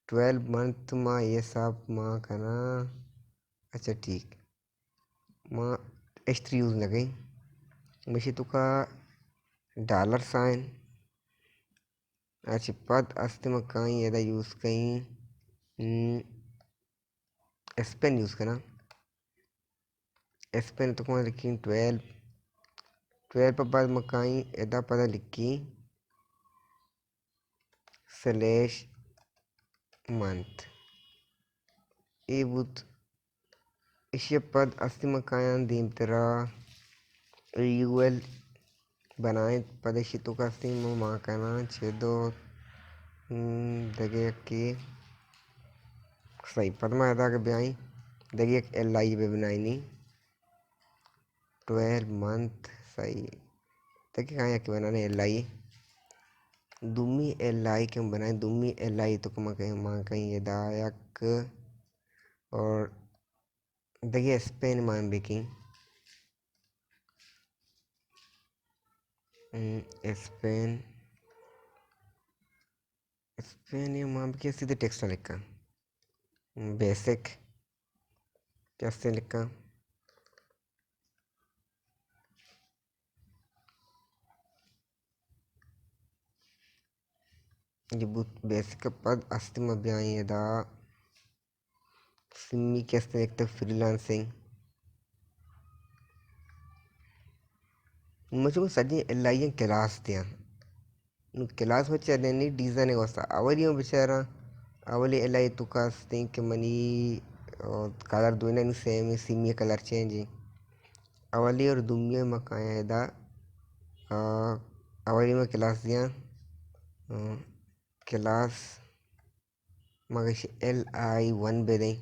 12 मंथ माँ ये सब माँ का ना अच्छा ठीक माँ H3 यूज़ लगे मिशी तो का $साइन अच्छी पद अस्ते में कहीं ये यूज़ कहीं स्पेन यूज़ करना स्पेन तो कौन लिखी 12 पर बाद में कहीं एदा पता लिखी स्लैश मंथ ये बुत इसे पद अस्ति में कायन दीम तरह यूएल बनाए पद इसी तो कस्ती में माँ कहना छेदो दगे की सही पद में अदा के ब्याई दगे एल आई पे बनाई नहीं 12 मंथ सही दगे कहाँ के बनाने L I Dumi L I के बनाए दुमी एल आई तो कमा कहीं माँ कहीं ये दायक और देखिए स्पेन मान बेकिंग स्पेन स्पेन ये मान बेकिंग सीधे टेक्स्ट लिखा बेसिक कैसे लिखा ये बुत बेसिक पद अस्ति में ब्याई दा सिमी कैसे लिखते फ्रीलांसिंग मुझे को सजी एल क्लास दिया क्लास में चलने डिज़ाइन वस्ता ಅವರಿಗೆ बेचारा ಅವಲಿ ಎಲ್ಲ ಇತ್ತು ಕಾಸ್ think मनी कलर दोनों नहीं सेम सिमी कलर चेंज अवली और दुनिया में कायदा अवली में क्लास दिया क्लास मगर LI1 बेदें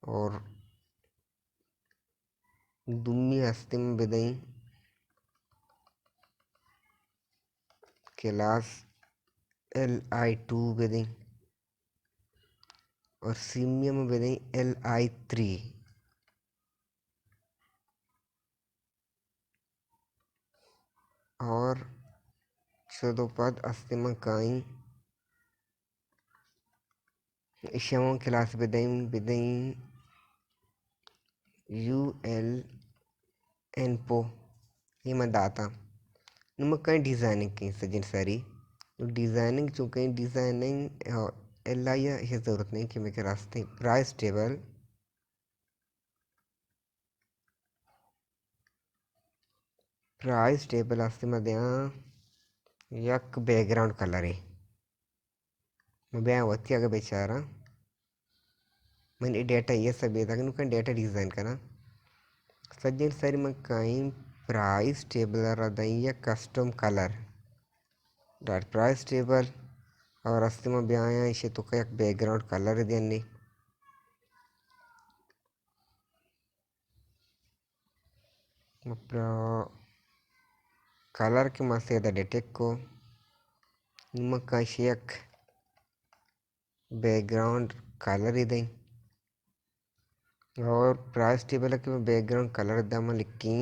और दुनिया हस्ते में बेदें क्लास LI2 बेदें और सीमिया में बेदें LI3 और शदोपद अस्ते में काई इशामों क्लास बेदें UL एनपो ये मैं दाता नुमा कहीं डिज़ाइनिंग की सजिन सारी डिज़ाइनिंग जो कहीं डिज़ाइनिंग एला ये ज़रूरत नहीं कि मेरे रास्ते प्राइस टेबल रास्ते में दिया यक बैकग्राउंड कलर है मैं बयां होती अगर बेचारा मैंने डेटा ये सब था कि डेटा डिज़ाइन करना सजिन सारी में कहीं प्राइस टेबल रहा या custom colour dot price table और रास्ते में बयां इसे तो का एक बैकग्राउंड कलर देने कलर के मसे डिटेक्ट को निमक शेक बैकग्राउंड कलर इधे और प्राइस टेबल के बैकग्राउंड कलर दम लिखी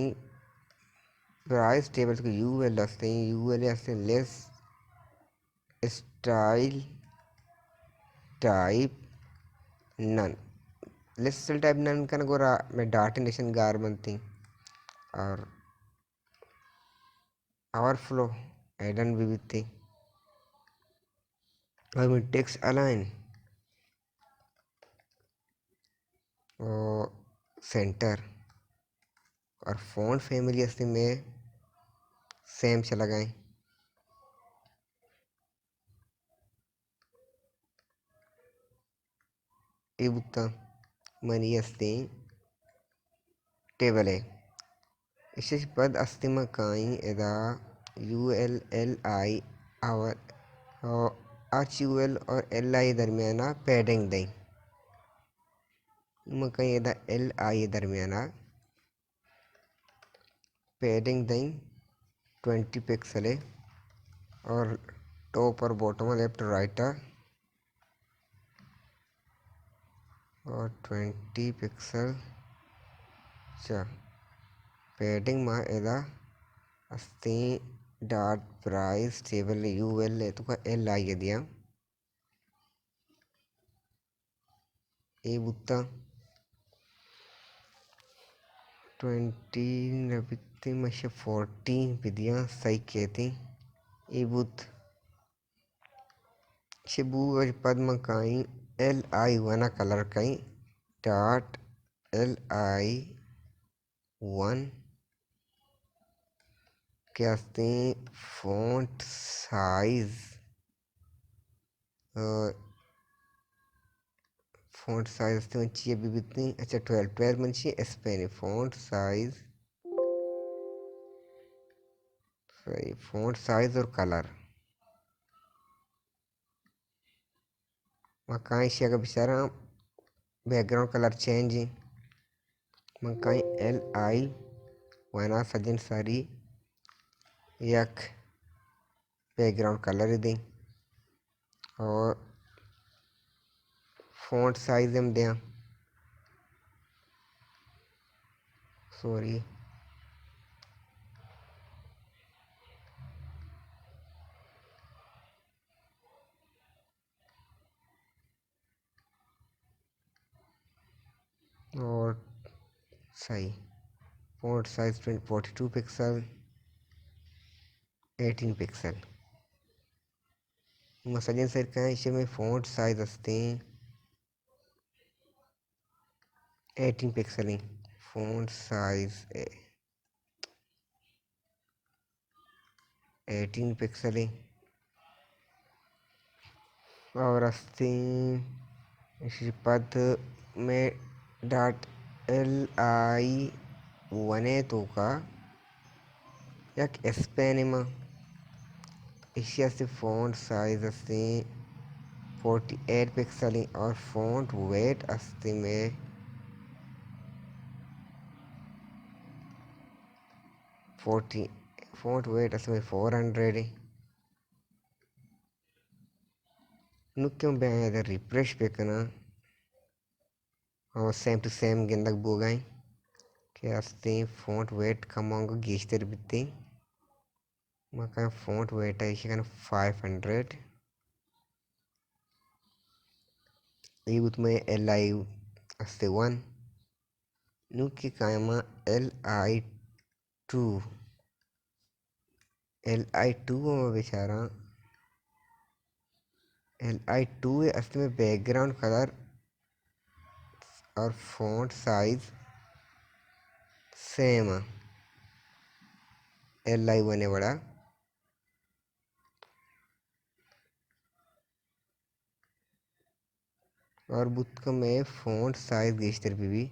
प्राइस टेबल के यूएल असते list style type none list style type none का गोरा मैं डाटा नेशन गारमेंट थी और आवर फ्लो एडन भी थी और मैं टेक्स्ट अलाइन और सेंटर और फ़ॉन्ट फैमिली असते में सेम से लगाएं। ये बुत्ता मनी अस्ते टेबल है इसे पद अस्तिमा काई एदा ULLI और HUL और LI दरमियाना पैडिंग दें मकई एदा LI दरमियाना पैडिंग दें 20 पिक्सल है और टॉप और बॉटम लेफ्ट राइट और 20 पिक्सल चा पैडिंग मा एदा अस्ती डॉट प्राइस टेबल UL है तो का LI दिया ये बुत्ता 20 नबित्ती मशे 40 विधियाँ सही कहती ये बुत शिबू और पद्म काई LI वना कलर काई डॉट LI 1 के आस्ते फ़ॉन्ट साइज आस्ते मंची अभी बितनी अच्छा 12 मंची स्पेन फ़ॉन्ट साइज और कलर मकाई से अगर बेचारा बैकग्राउंड कलर चेंज मकाई LI वना सजन सारी यक बैकग्राउंड कलर दें और फ़ॉन्ट साइज हम दें सॉरी और सही फ़ॉन्ट साइज 42 पिक्सल 18 पिक्सल मसजन सर का इसे में फ़ॉन्ट साइज असते 18 पिक्सल ही फ़ॉन्ट साइज 18 पिक्सल ही और अस्ती इसी पद में डॉट LI वने तो का यक स्पेन में इसी अस्ती फ़ॉन्ट साइज अस्ती 48 पिक्सल ही और फ़ॉन्ट वेट अस्ती में 40 फ़ॉन्ट वेट अस्ती में 400 ही नुक्यों बें रिफ्रेश पे करना और सेम टू सेम गिंदक बोगाई के अस्ते फ़ॉन्ट वेट कमांगो गीस्तर बित्ती मका फ़ॉन्ट वेट है इसे 500 ये बुत में LI अस्ते 1 नुक्की कायमा LI 2 में बेचारा LI 2 है अस्ते में बैकग्राउंड कलर और फ़ॉन्ट साइज सेम LI 1 है बड़ा और बुत में फ़ॉन्ट साइज गीस्तर भी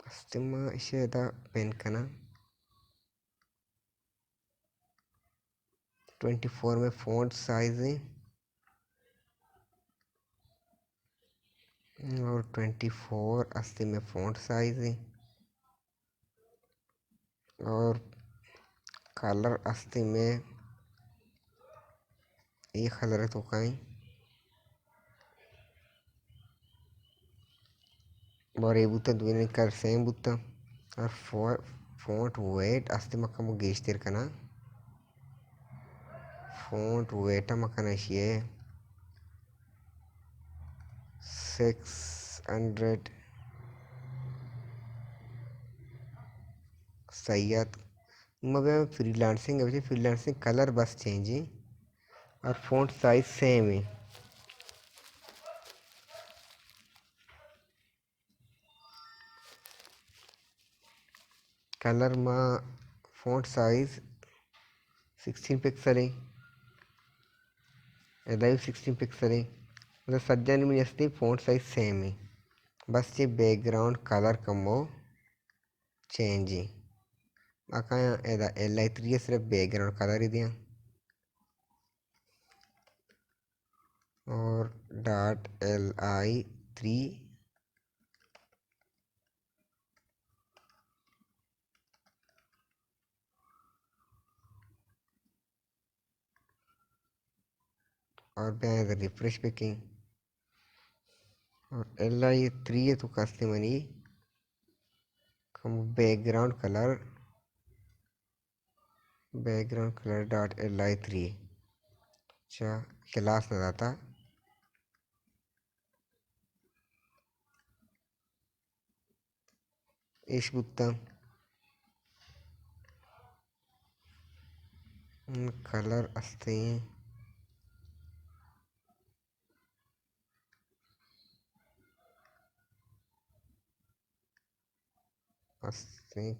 अस्तिमा इसे दा पेन करना 24 में फ़ॉन्ट साइज है और 24 अस्सी में फ़ॉन्ट साइज है और कलर अस्ती में ये कलर तो कहीं और ये बुता दुनिया कर सेम बुता और फ़ॉन्ट वेट अस्ती मक्का गेस्टर कना फ़ॉन्ट वेट मक्का नशिए 600 सैयद मबे फ्रीलांसिंग कलर बस चेंज है और फ़ॉन्ट साइज सेम है कलर में फॉन्ट साइज 16 पिक्सल है, एदा 16 पिक्सल है, मतलब सज्जन में जैसे फॉन्ट साइज सेम है, बस ये बैकग्राउंड कलर कमो चेंज है। आका एदा LI3 सिर्फ बैकग्राउंड कलर ही दिया और .LI3 और मैं रिफ्रेश पिकिंग और LI3 है तो कास्ते मनी कम बैकग्राउंड कलर .LI3 अच्छा क्लास न आता इस बुत्ता कलर असते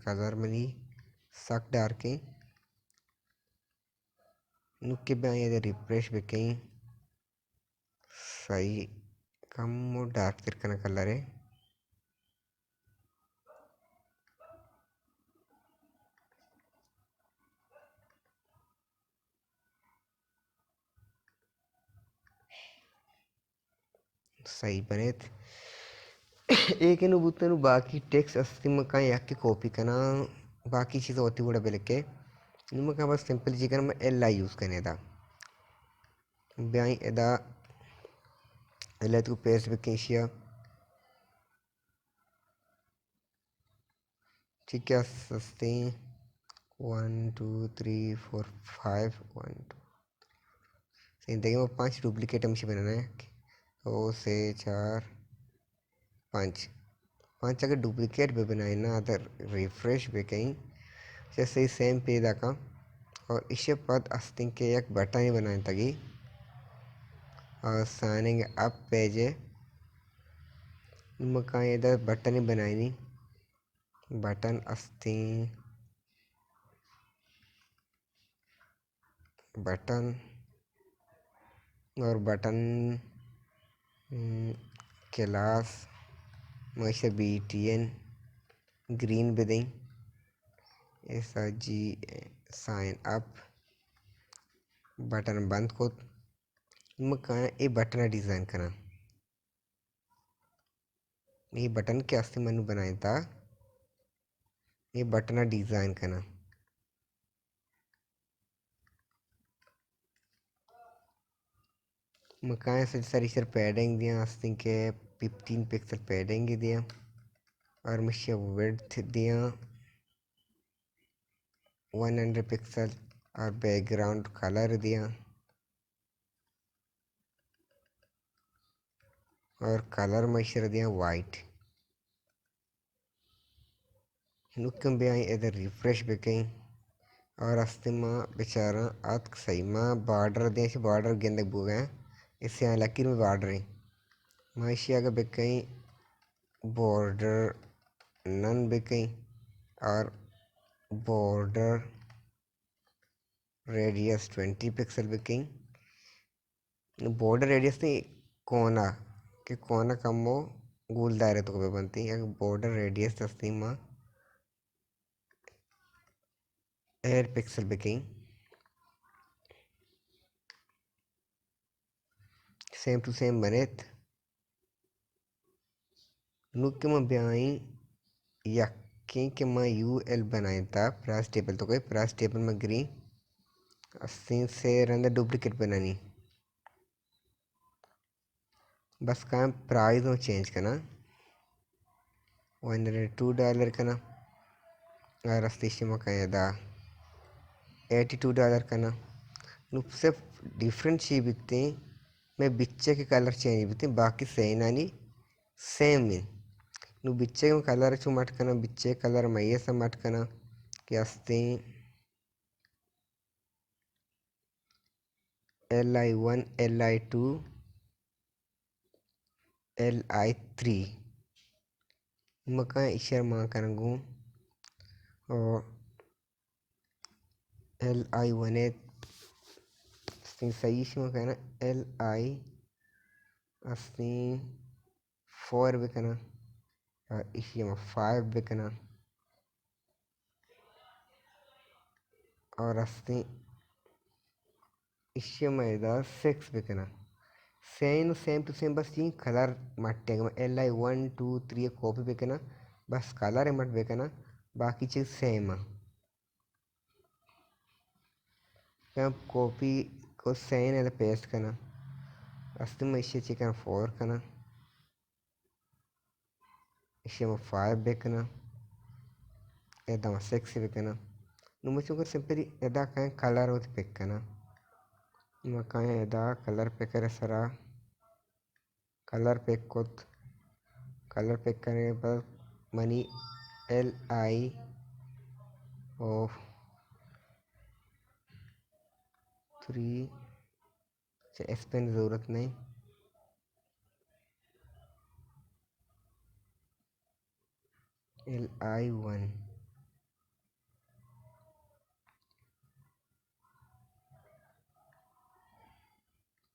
कलर मनी सक डार्के नुक्के पे रिफ्रेश बेकई सही कम डार्क तिरकना कलर है सही बनेत एक इन बुतनु बाकी टेक्स्ट अस्ति में का याके कॉपी करना बाकी चीज़ होती बड़ा बेल के इनमें का बस सिंपल जी करना LI यूज़ करने था ब्याई एदा LI तो पेस्ट बेकेशिया ठीक है सस्ते 1 2 3 4 5 1 2 सही देखिए वो 5 डुप्लीकेट हमसे बनाना है 2 से 4 5 5 अगर डुप्लीकेट पे बनाए ना अदर रिफ्रेश पे कहीं जैसे ही सेम पेज आका और इसके बाद अस्तिंग के एक बटन ही बनाए तगी और साइनिंग अप पेज है मका इधर बटन ही बनाई नहीं बटन अस्तिंग बटन और बटन क्लास मशे BTN ग्रीन बेदें SG साइन अप बटन बंद को मका ये बटन डिज़ाइन करना ये बटन के आस्ते मैंने बनाया था ये बटन डिज़ाइन करना मकान से सारी सर पैडिंग दिया आस्ते के 15 पिक्सल पैडिंग दिया और मुझे विड्थ दिया 100 पिक्सल और बैकग्राउंड कलर दिया और कलर मशर दिया वाइट नुकम भी आई इधर रिफ्रेश भी कहीं और अस्ते माँ बेचारा आत सही माँ बॉर्डर दिया इसे बॉर्डर गेंदे बुआ गए इससे यहाँ लकीर में बॉर्डर है माँ इसे अगर भी कहीं बॉर्डर नन भी कहीं और बॉर्डर रेडियस 20 पिक्सल भी कहीं बॉर्डर रेडियस नहीं कोना के कोना कम हो गोल दायरे तो कभी बनती है बॉर्डर रेडियस अस्ती माँ एयर पिक्सल भी कहीं सेम टू सेम बने नुक में ब्याई यक्की के मैं UL बनाया था प्राइस टेबल तो कोई प्राइस टेबल में ग्री अस्सी से रंदा डुप्लीकेट बनानी बस काम प्राइस में चेंज करना $102 करना और अस्सी में कहीं था $82 करना नुक सिर्फ डिफरेंट चीज बिकते हैं मैं बिच्चे के कलर चेंज बिकते बाकी सही ना नहीं सेम है नु बिच्चे में कलर चु मटकना बिच्चे कलर मये से मटकना कि अस्ते LI1 LI2 LI3 मका इशर माँ करंगू और LI1 सही इसमें कहना LI 4 बेकना और इसी में 5 बेकना और इसी में 6 बेकना सेम टू सेम बस ये कलर मट्टेगा LI 1 2 3 कॉपी बेकना बस कलर मट बेकना बाकी चीज़ सेम है कॉपी को सेम है पेस्ट करना में इसे चिकन 4 करना इसे में 5 बेकना एदा 6 बेकना नुमचुकर सिंपली एदा कहीं कलर होती पिक करना कहीं एदा कलर पे करे सरा कलर पिक करने के बाद मनी LI 3 एस पेन ज़रूरत नहीं LI 1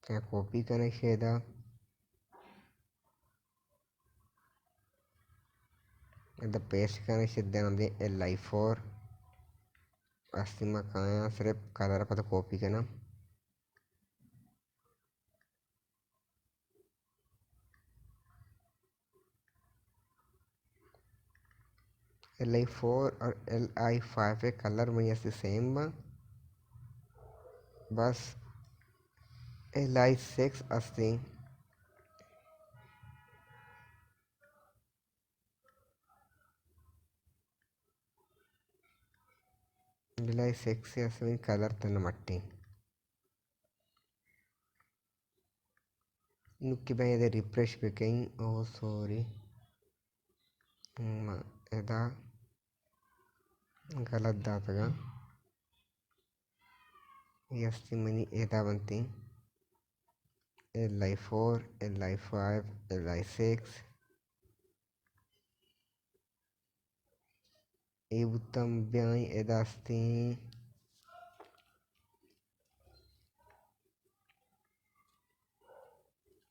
क्या कॉपी करने से एदा पेस्ट करने से देना दे LI 4 में कहाँ सिर्फ कलर पता कॉपी करना LI 4 और LI 5 के कलर में ऐसे सेम बस LI 6 LI 6 से कलर तन मट्टी नुक्की भाई इधर रिफ्रेश पे कहीं ओह सॉरी इधर गलत दातगा यस मनी इधर बनती LI 4 LI 5 LI 6 ये उत्तम ब्याई इधर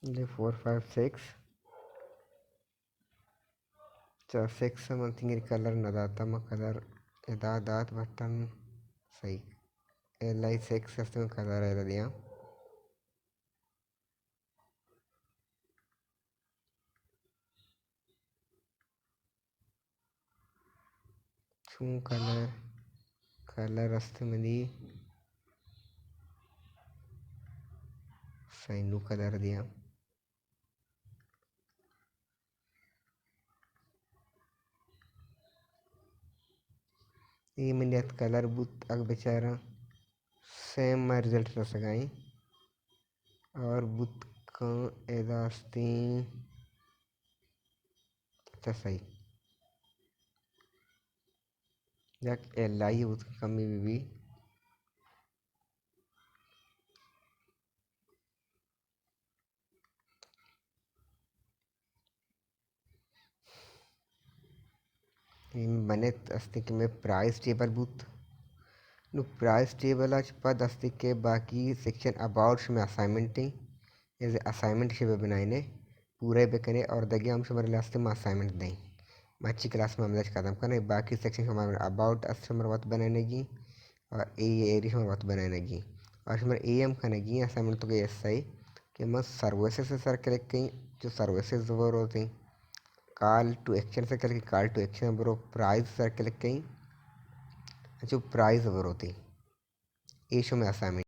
4 5 6 6 समथिंग कलर न दाता म कलर दात बटन सही LI 6 में कलर है दिया छू कलर में दी सही नु कलर दिया ये मैंने कलर बुत अग बेचारा सेम रिजल्ट रह सकाई और बुत का एदास्ती अच्छा सही जक LI बुत कमी भी बने अस्ति कि मैं प्राइस टेबल बुत नु प्राइस टेबल आज पद अस्ति के बाकी सेक्शन अबाउट में असाइनमेंट एज असाइनमेंट से बनाइने पूरे बेकने और दगे हम हमारे लास्ट में असाइनमेंट दें अच्छी क्लास में हमने खत्म करने बाकी सेक्शन हमारे अबाउट अस्ति हमारे बात बनाने की और ए एरिया हमारे बात बनाने की और हमारे AM खाने की असाइनमेंट तो के ऐसा ही कि मैं सर्विसेज से सर करेक्ट कहीं जो सर्विसेज वो होती कॉल टू एक्शन से करके कॉल टू एक्शन बरो प्राइस सर करेक्ट कहीं जो प्राइस वो होती ये शो में असाइनमेंट